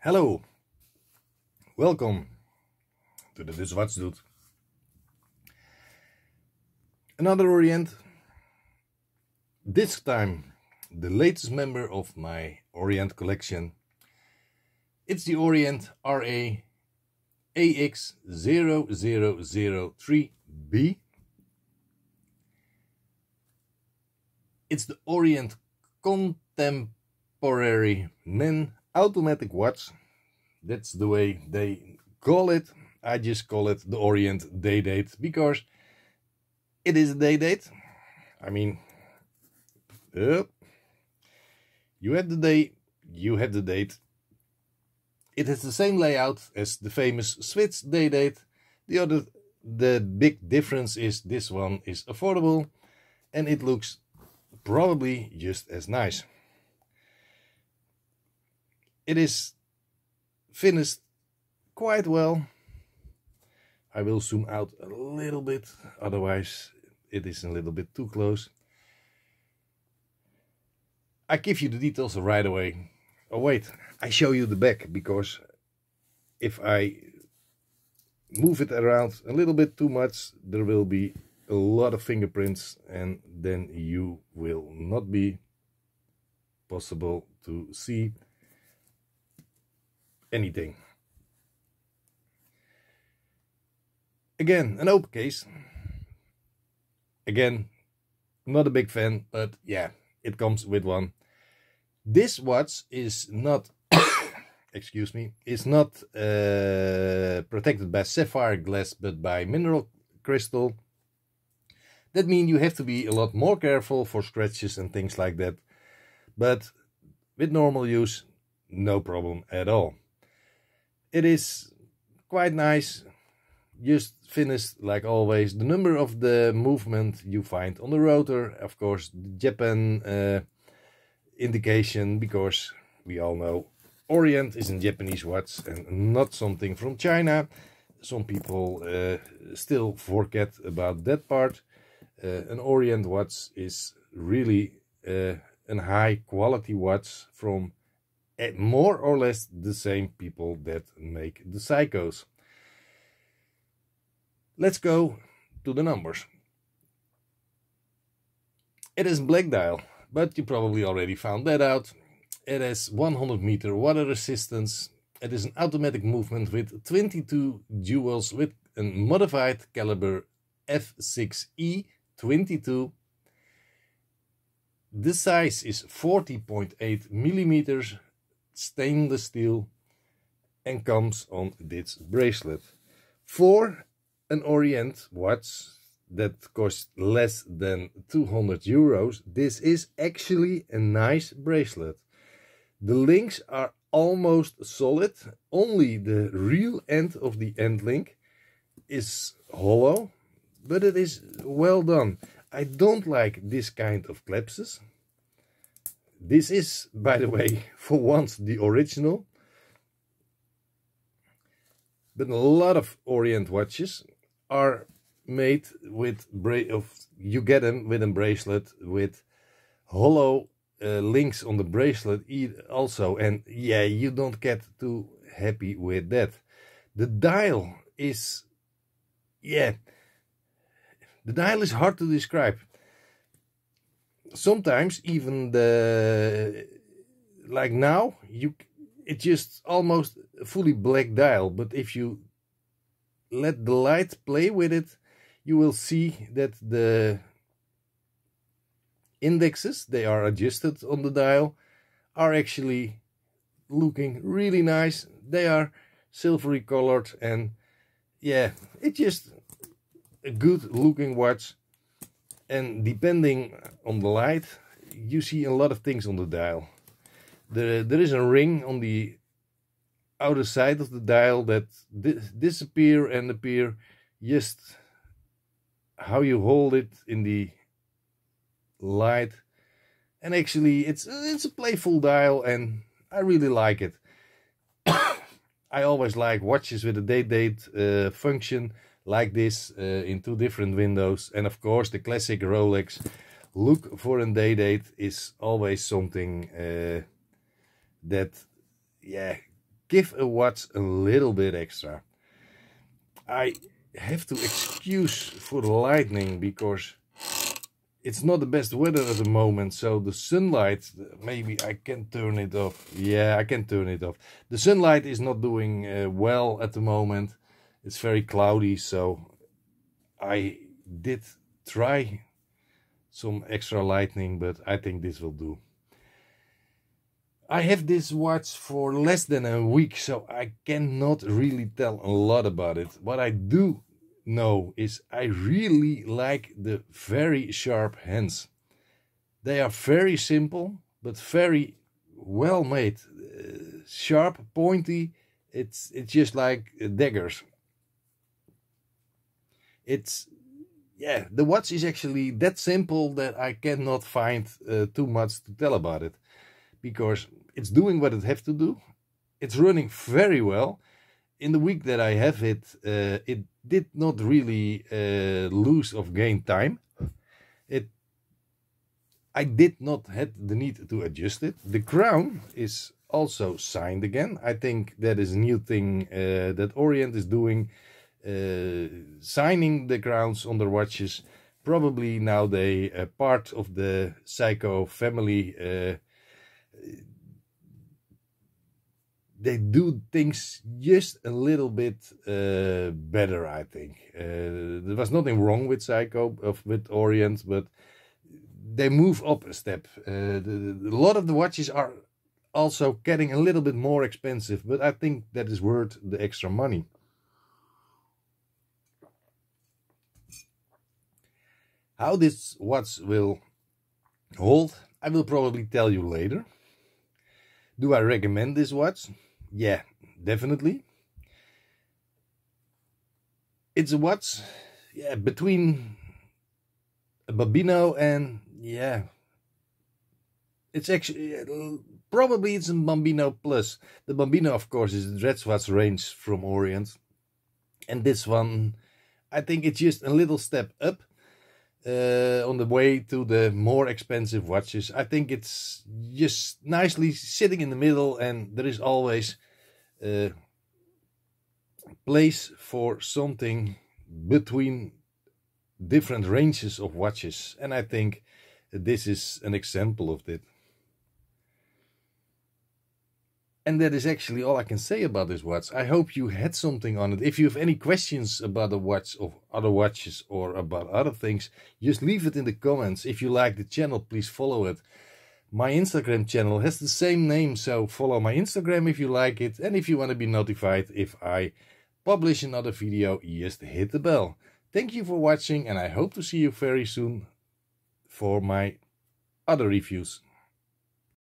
Hello, welcome to the Dutchwatchdude. Another Orient, this time the latest member of my Orient collection. It's the Orient RA-AX0003B. It's the Orient Contemporary Men Automatic Watch. That's the way they call it. I just call it the Orient Daydate because it is a daydate. I mean, you have the day, you have the date. It has the same layout as the famous Swiss daydate. The big difference is this one is affordable and it looks probably just as nice. It is finished quite well. I will zoom out a little bit, otherwise it is a little bit too close. I give you the details right away. Oh wait, I show you the back, because if I move it around a little bit too much, there will be a lot of fingerprints and then you will not be possible to see anything. Again, an open case. Again, not a big fan, but yeah, it comes with one. This watch is not excuse me, is not protected by sapphire glass but by mineral crystal. That means you have to be a lot more careful for scratches and things like that, but with normal use, no problem at all. It is quite nice, just finished like always. The number of the movement you find on the rotor, of course the Japan indication, because we all know Orient is a Japanese watch and not something from China. Some people still forget about that part. An Orient watch is really a high quality watch from more or less the same people that make the Psychos. Let's go to the numbers. It is black dial, but you probably already found that out. It has 100 meter water resistance. It is an automatic movement with 22 jewels with a modified caliber F6E22. The size is 40.8 millimeters, stainless steel, and comes on this bracelet. For an Orient watch that costs less than 200 euros, this is actually a nice bracelet. The links are almost solid, only the real end of the end link is hollow, but it is well done. I don't like this kind of clasps. This is, by the way, for once the original. But a lot of Orient watches are made with you get them with a bracelet with hollow links on the bracelet also, and yeah, you don't get too happy with that. The dial is, yeah, the dial is hard to describe. Sometimes even like now, it's just almost a fully black dial, but if you let the light play with it, you will see that the indexes, they are adjusted on the dial, are actually looking really nice. They are silvery colored, and yeah, it's just a good looking watch. And depending on the light, you see a lot of things on the dial. There is a ring on the outer side of the dial that disappear and appear, just how you hold it in the light. And actually it's a playful dial and I really like it. I always like watches with a daydate function like this, in two different windows. And of course the classic Rolex look for a daydate is always something that, yeah, give a watch a little bit extra. I have to excuse for the lightning because it's not the best weather at the moment, so the sunlight, maybe I can turn it off. Yeah, I can turn it off. The sunlight is not doing well at the moment. It's very cloudy, so I did try some extra lighting, but I think this will do. I have this watch for less than a week, so I cannot really tell a lot about it. What I do know is I really like the very sharp hands. They are very simple, but very well made. Sharp, pointy, it's just like daggers. Yeah, the watch is actually that simple that I cannot find too much to tell about it. Because it's doing what it has to do. It's running very well. In the week that I have it, it did not really lose or gain time. I did not have the need to adjust it. The crown is also signed again. I think that is a new thing that Orient is doing. Signing the crowns on their watches. Probably now they are part of the Seiko family. They do things just a little bit better, I think. There was nothing wrong with Seiko, with Orient, but they move up a step. A lot of the watches are also getting a little bit more expensive, but I think that is worth the extra money. How this watch will hold, I will probably tell you later. Do I recommend this watch? Yeah, definitely. It's a watch, yeah, between a Bambino and, yeah, it's actually, probably it's a Bambino Plus. The Bambino, of course, is the Dutchwatch range from Orient. And this one, I think it's just a little step up. On the way to the more expensive watches. I think it's just nicely sitting in the middle, and there is always a place for something between different ranges of watches, and I think this is an example of that. And that is actually all I can say about this watch. I hope you had something on it. If you have any questions about the watch or other watches or about other things, just leave it in the comments. If you like the channel, please follow it. My Instagram channel has the same name, so follow my Instagram if you like it. And if you want to be notified if I publish another video, just hit the bell. Thank you for watching, and I hope to see you very soon for my other reviews.